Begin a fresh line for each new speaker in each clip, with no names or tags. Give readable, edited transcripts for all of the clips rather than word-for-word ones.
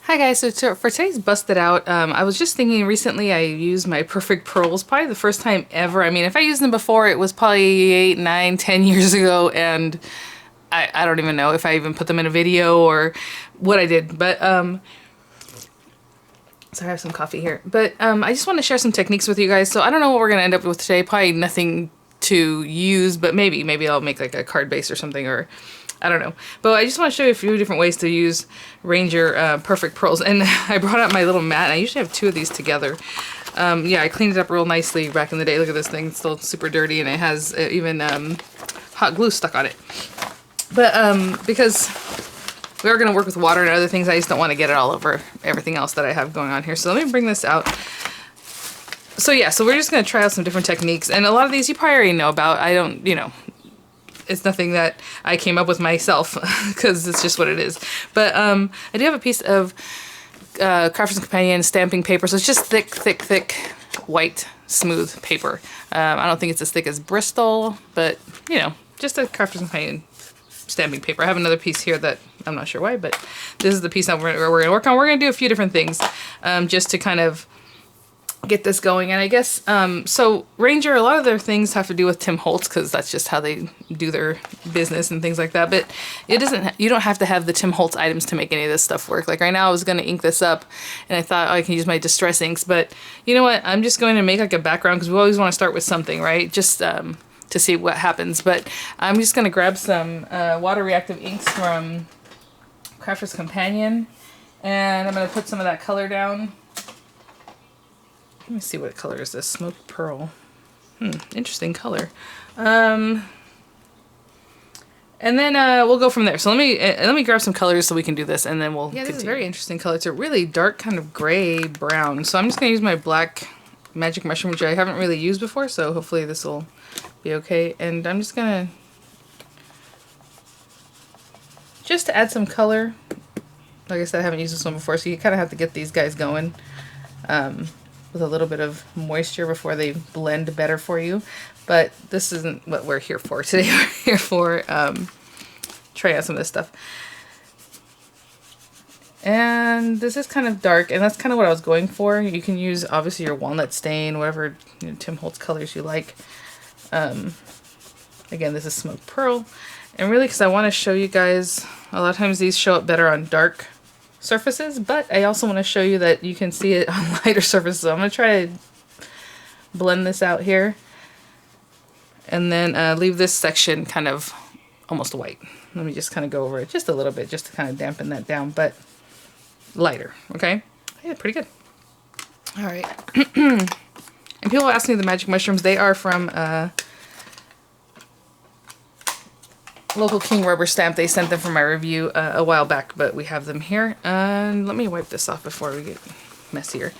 Hi guys, so for today's Busted Out, I was just thinking recently I used my Perfect Pearls, probably the first time ever. I mean, if I used them before, it was probably 8, 9, 10 years ago, and I don't even know if I even put them in a video or what I did, but, so I have some coffee here. But I just want to share some techniques with you guys, so I don't know what we're going to end up with today, probably nothing to use, but maybe I'll make like a card base or something, or I don't know. But I just want to show you a few different ways to use Ranger Perfect Pearls. And I brought out my little mat, and I usually have two of these together. Yeah, I cleaned it up real nicely back in the day. Look at this thing, it's still super dirty, and it has even hot glue stuck on it. But because we are going to work with water and other things, I just don't want to get it all over everything else that I have going on here. So let me bring this out. So yeah, so we're just going to try out some different techniques. And a lot of these you probably already know about. I don't, you know, it's nothing that I came up with myself because it's just what it is. But I do have a piece of Crafter's Companion stamping paper. So it's just thick, white, smooth paper. I don't think it's as thick as Bristol, but you know, just a Crafter's Companion stamping paper. I have another piece here that I'm not sure why, but this is the piece that we're going to work on. We're going to do a few different things just to kind of get this going. And I guess so Ranger, a lot of their things have to do with Tim Holtz because that's just how they do their business and things like that. But it doesn't, you don't have to have the Tim Holtz items to make any of this stuff work. Like right now I was going to ink this up and I thought, oh, I can use my distress inks, but you know what, I'm just going to make like a background because we always want to start with something, right? Just to see what happens. But I'm just going to grab some water reactive inks from Crafter's Companion, and I'm going to put some of that color down. Let me see, what color is this? Smoked Pearl. Interesting color. And then we'll go from there. So let me grab some colors so we can do this, and then we'll continue. This is a very interesting color. It's a really dark kind of gray brown. So I'm just going to use my black magic mushroom, which I haven't really used before, so hopefully this will be okay. And I'm just going to add some color. Like I said, I haven't used this one before, so you kind of have to get these guys going. With a little bit of moisture before they blend better for you. But this isn't what we're here for today. We're here for trying out some of this stuff. And this is kind of dark, and that's kind of what I was going for. You can use obviously your walnut stain, whatever, you know, Tim Holtz colors you like. Again, this is Smoked Pearl. And really, because I want to show you guys, a lot of times these show up better on dark surfaces, but I also want to show you that you can see it on lighter surfaces. So I'm going to try to blend this out here and then leave this section kind of almost white. Let me just kind of go over it just a little bit just to kind of dampen that down, but lighter, okay? Yeah, pretty good. All right. And people ask me the magic mushrooms. They are from local King rubber stamp. They sent them for my review a while back, but we have them here. And let me wipe this off before we get messier.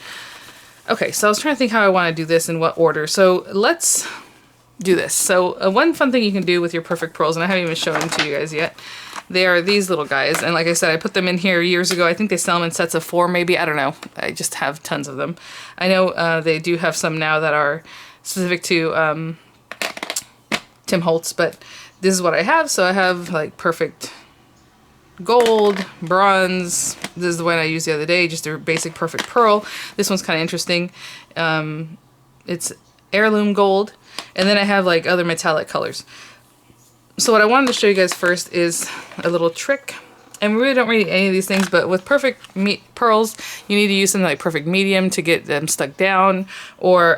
Okay, so I was trying to think how I want to do this in what order. So let's do this. So one fun thing you can do with your Perfect Pearls, and I haven't even shown them to you guys yet, they are these little guys. And like I said, I put them in here years ago. I think they sell them in sets of 4 maybe. I don't know. I just have tons of them. I know they do have some now that are specific to Tim Holtz, but this is what I have. So I have like Perfect Gold, Bronze. This is the one I used the other day, just a basic Perfect Pearl. This one's kind of interesting. It's Heirloom Gold. And then I have like other metallic colors. So what I wanted to show you guys first is a little trick. And we really don't need any of these things, but with Perfect Pearls, you need to use something like Perfect Medium to get them stuck down, or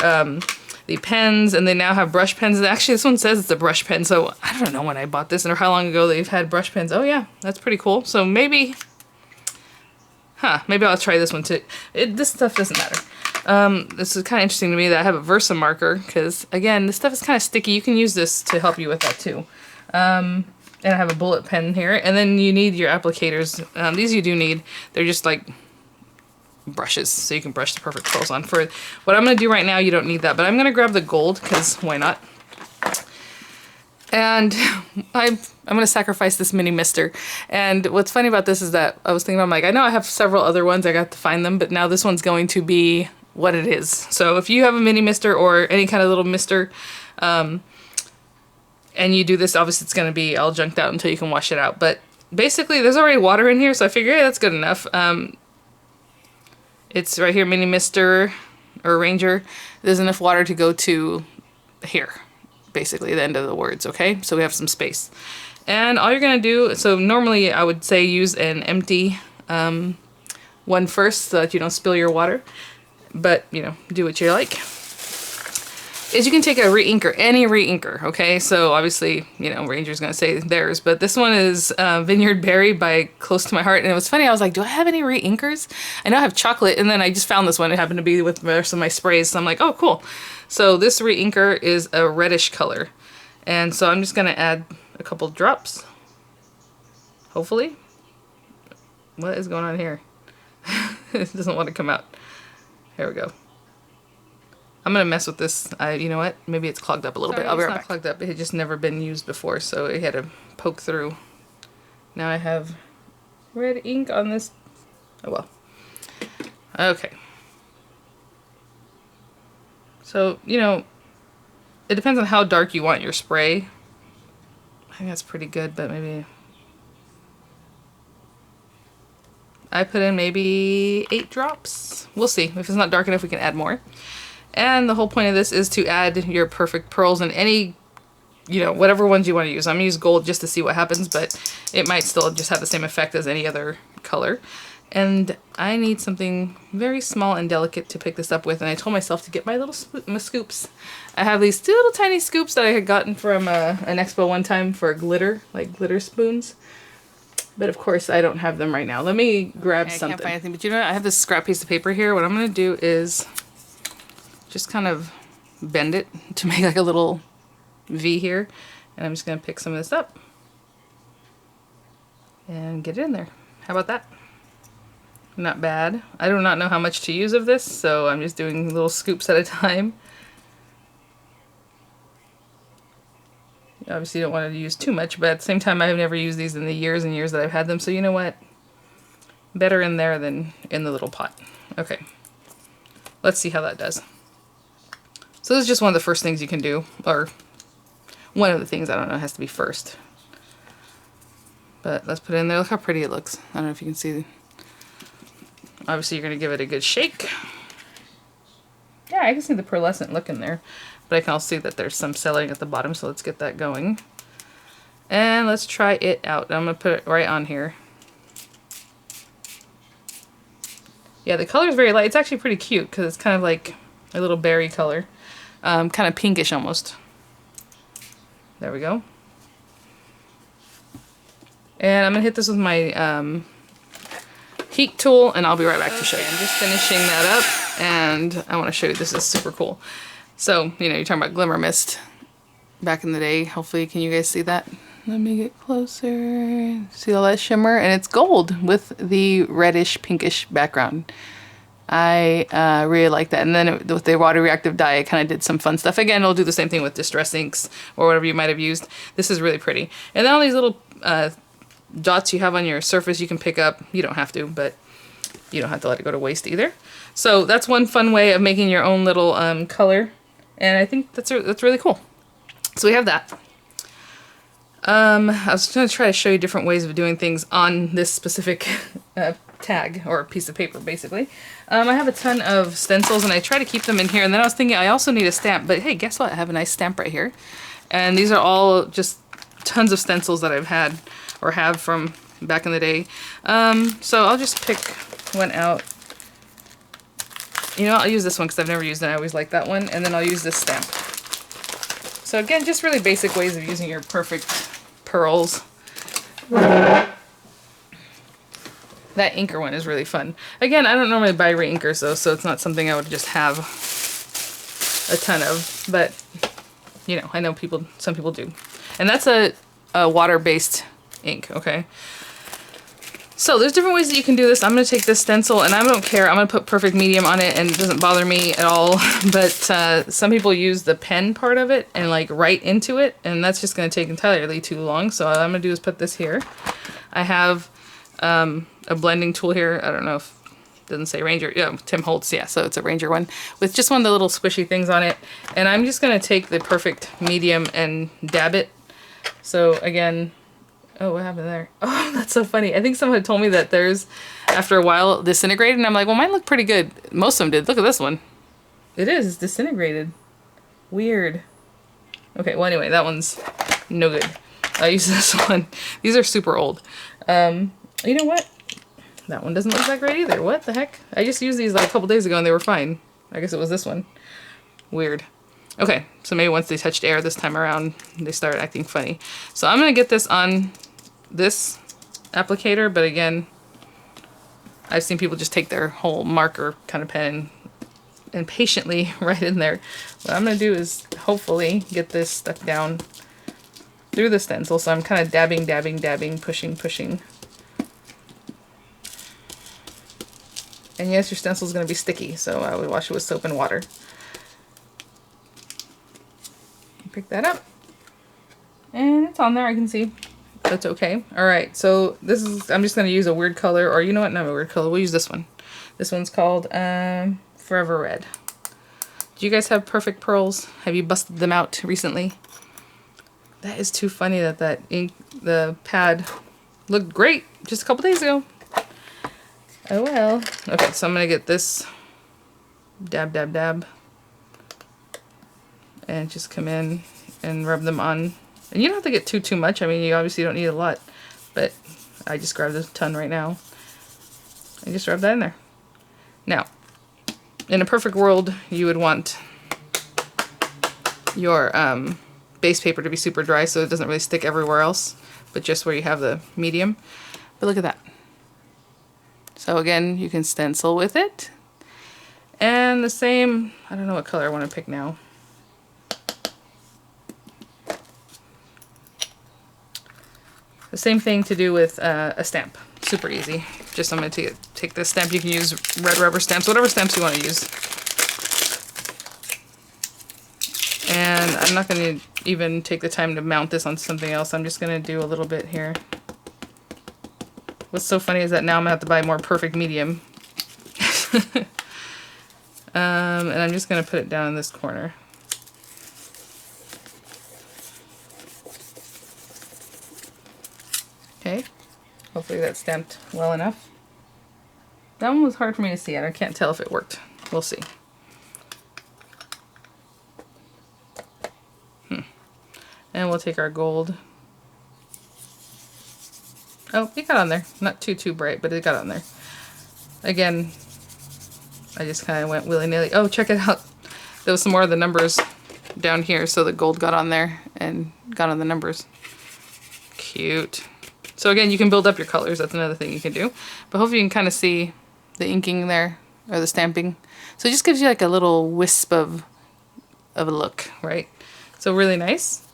the pens, and they now have brush pens. And actually, this one says it's a brush pen, so I don't know when I bought this or how long ago they've had brush pens. Oh yeah, that's pretty cool. So maybe, maybe I'll try this one too. This stuff doesn't matter. This is kind of interesting to me that I have a Versa marker, because again, this stuff is kind of sticky. You can use this to help you with that too. And I have a bullet pen here, and then you need your applicators. These you do need. They're just like brushes, so you can brush the Perfect Pearls on. For what I'm going to do right now, you don't need that, but I'm going to grab the gold, because why not? And I'm going to sacrifice this mini mister. And what's funny about this is that I was thinking, I'm like, I know I have several other ones, I got to find them, but now this one's going to be what it is. So if you have a mini mister or any kind of little mister, and you do this, obviously it's going to be all junked out until you can wash it out. But basically there's already water in here, so I figure, hey, that's good enough. It's right here, Mini Mister or Ranger. There's enough water to go to here, basically the end of the words, okay? So we have some space. And all you're gonna do, so normally I would say use an empty one first so that you don't spill your water, but you know, do what you like. Is you can take a re-inker, any re-inker, okay? So obviously, you know, Ranger's gonna say theirs, but this one is Vineyard Berry by Close to My Heart. And it was funny, I was like, do I have any re-inkers? I know I have chocolate, and then I just found this one. It happened to be with the rest of my sprays, so I'm like, oh, cool. So this re-inker is a reddish color. And so I'm just gonna add a couple drops, hopefully. What is going on here? It doesn't want to come out. Here we go. I'm gonna mess with this. You know what? Maybe it's clogged up a little bit. I'll be right back. Clogged up. It had just never been used before, so it had to poke through. Now I have red ink on this. Oh well. Okay. So, you know, it depends on how dark you want your spray. I think that's pretty good, but maybe I put in maybe 8 drops. We'll see. If it's not dark enough, we can add more. And the whole point of this is to add your perfect pearls in any, you know, whatever ones you want to use. I'm going to use gold just to see what happens, but it might still just have the same effect as any other color. And I need something very small and delicate to pick this up with, and I told myself to get my little scoops. I have these 2 little tiny scoops that I had gotten from an expo one time for glitter, like glitter spoons. But of course I don't have them right now. Let me grab something. I can't find anything, but you know what? I have this scrap piece of paper here. What I'm going to do is just kind of bend it to make like a little V here. And I'm just going to pick some of this up and get it in there. How about that? Not bad. I do not know how much to use of this, so I'm just doing little scoops at a time. You obviously don't want to use too much, but at the same time I've never used these in the years and years that I've had them, so you know what? Better in there than in the little pot. Okay. Let's see how that does. So this is just one of the first things you can do, or one of the things, I don't know, it has to be first. But let's put it in there. Look how pretty it looks. I don't know if you can see. Obviously you're going to give it a good shake. Yeah, I can see the pearlescent look in there. But I can also see that there's some selling at the bottom, so let's get that going. And let's try it out. I'm going to put it right on here. Yeah, the color is very light. It's actually pretty cute because it's kind of like a little berry color. Kind of pinkish almost. There we go. And I'm going to hit this with my heat tool, and I'll be right back to show you. I'm just finishing that up, and I want to show you. This is super cool. So, you know, you're talking about glimmer mist back in the day. Hopefully, can you guys see that? Let me get closer. See all that shimmer? And it's gold with the reddish, pinkish background. I really like that. And then with the water reactive dye, I kind of did some fun stuff. Again, it'll do the same thing with distress inks or whatever you might have used. This is really pretty. And then all these little dots you have on your surface you can pick up. You don't have to, but you don't have to let it go to waste either. So that's one fun way of making your own little color. And I think that's really cool. So we have that. I was going to try to show you different ways of doing things on this specific tag or piece of paper, basically. I have a ton of stencils, and I try to keep them in here. And then I was thinking I also need a stamp, but hey, guess what? I have a nice stamp right here. And these are all just tons of stencils that I've had or have from back in the day. So I'll just pick one out. You know, I'll use this one because I've never used it. I always like that one. And then I'll use this stamp. So again, just really basic ways of using your perfect pearls. That inker one is really fun. Again, I don't normally buy re-inkers though, so it's not something I would just have a ton of. But, you know, I know some people do. And that's a water-based ink, okay? So there's different ways that you can do this. I'm going to take this stencil, and I don't care. I'm going to put perfect medium on it, and it doesn't bother me at all. But some people use the pen part of it and like write into it, and that's just going to take entirely too long. So all I'm going to do is put this here. I have a blending tool here. I don't know if it doesn't say Ranger. Yeah, Tim Holtz. Yeah, so it's a Ranger one with just one of the little squishy things on it. And I'm just going to take the perfect medium and dab it. So again, Oh, what happened there? Oh, that's so funny. I think someone had told me that theirs, after a while, disintegrated, and I'm like, well, mine look pretty good. Most of them did. Look at this one. It is. It's disintegrated. Weird. Okay, well, anyway, that one's no good. I use this one. These are super old. You know what? That one doesn't look that great either. What the heck? I just used these like a couple days ago and they were fine. I guess it was this one. Weird. Okay, so maybe once they touched air this time around, they started acting funny. So I'm going to get this on this applicator, but again, I've seen people just take their whole marker kind of pen and patiently write in there. What I'm going to do is hopefully get this stuck down through the stencil. So I'm kind of dabbing, dabbing, dabbing, pushing, pushing. And yes, your stencil is going to be sticky, so I would wash it with soap and water. Pick that up. And it's on there, I can see. That's okay. Alright, so this is, I'm just going to use a weird color, or you know what, not a weird color, we'll use this one. This one's called Forever Red. Do you guys have perfect pearls? Have you busted them out recently? That is too funny that that ink, the pad, looked great just a couple days ago. Oh well. Okay, so I'm going to get this, dab, dab, dab, and just come in and rub them on. And you don't have to get too much. I mean, you obviously don't need a lot, but I just grabbed a ton right now. And just rub that in there. Now, in a perfect world, you would want your base paper to be super dry so it doesn't really stick everywhere else, but just where you have the medium. But look at that. So again, you can stencil with it. And the same, I don't know what color I want to pick now. The same thing to do with a stamp. Super easy. Just I'm going to take this stamp. You can use red rubber stamps, whatever stamps you want to use. And I'm not going to even take the time to mount this on something else. I'm just going to do a little bit here. What's so funny is that now I'm going to have to buy a more perfect medium. And I'm just going to put it down in this corner. Okay, hopefully that's stamped well enough. That one was hard for me to see. I can't tell if it worked. We'll see. And we'll take our gold. Oh, it got on there. Not too bright, but it got on there. Again, I just kind of went willy-nilly. Oh, check it out. There was some more of the numbers down here, so the gold got on there and got on the numbers. Cute. So again, you can build up your colors. That's another thing you can do. But hopefully you can kind of see the inking there, or the stamping. So it just gives you like a little wisp of a look, right? So really nice.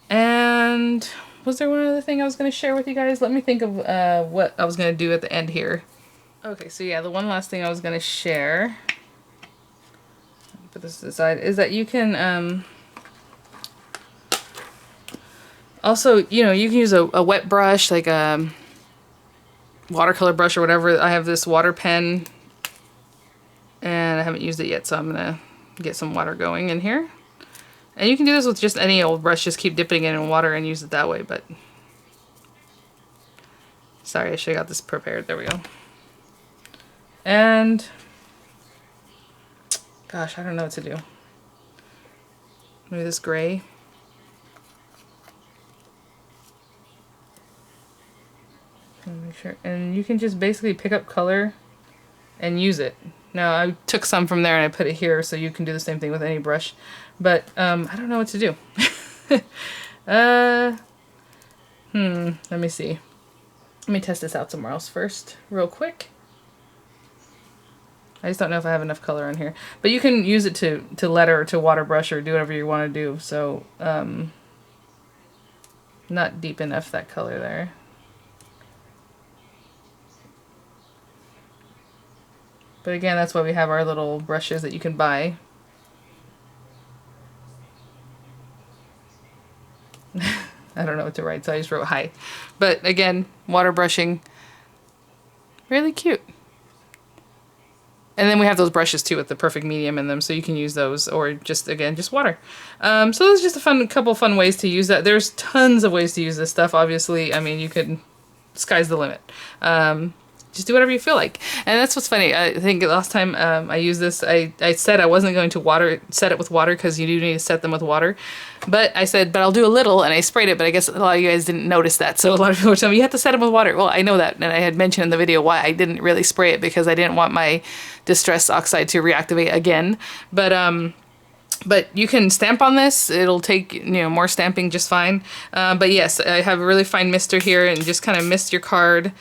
And was there one other thing I was going to share with you guys? Let me think of what I was going to do at the end here. Okay, so yeah, the one last thing I was going to share, put this to the side, is that you can also, you know, you can use a wet brush, like a watercolor brush or whatever. I have this water pen, and I haven't used it yet, so I'm going to get some water going in here. And you can do this with just any old brush, just keep dipping it in water and use it that way, but sorry, I should have got this prepared. There we go. And gosh, I don't know what to do. Maybe this gray. Make sure. And you can just basically pick up color and use it. Now I took some from there and I put it here, so you can do the same thing with any brush. But I don't know what to do. Let me see. Let me test this out somewhere else first, real quick. I just don't know if I have enough color in here. But you can use it to letter or to water brush or do whatever you want to do. So not deep enough, that color there. But again, that's why we have our little brushes that you can buy. I don't know what to write, so I just wrote hi. But again, water brushing, really cute. And then we have those brushes too with the perfect medium in them, so you can use those, or just, again, just water. So those are just a couple fun ways to use that. There's tons of ways to use this stuff, obviously. I mean, you could, sky's the limit. Just do whatever you feel like. And that's what's funny. I think last time I used this, I said I wasn't going to set it with water, because you do need to set them with water. But I said, but I'll do a little, and I sprayed it, but I guess a lot of you guys didn't notice that. So a lot of people were telling me, you have to set them with water. Well, I know that, and I had mentioned in the video why I didn't really spray it, because I didn't want my Distress Oxide to reactivate again. But you can stamp on this. It'll take, you know, more stamping just fine. But yes, I have a really fine mister here, and just kind of mist your card.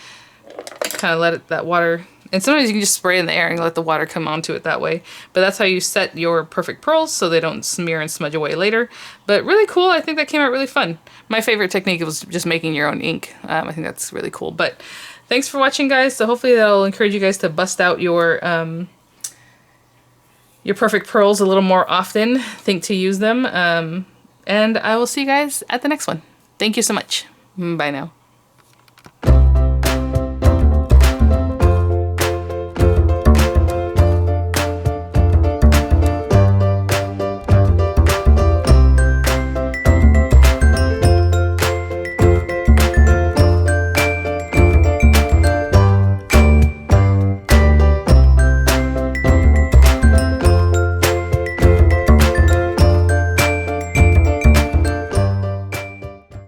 Kind of let that water, and sometimes you can just spray in the air and let the water come onto it that way. But that's how you set your perfect pearls, so they don't smear and smudge away later. But really cool. I think that came out really fun. My favorite technique was just making your own ink. I think that's really cool. But thanks for watching, guys. So hopefully that'll encourage you guys to bust out your perfect pearls a little more often. Think to use them. And I will see you guys at the next one. Thank you so much. Bye now.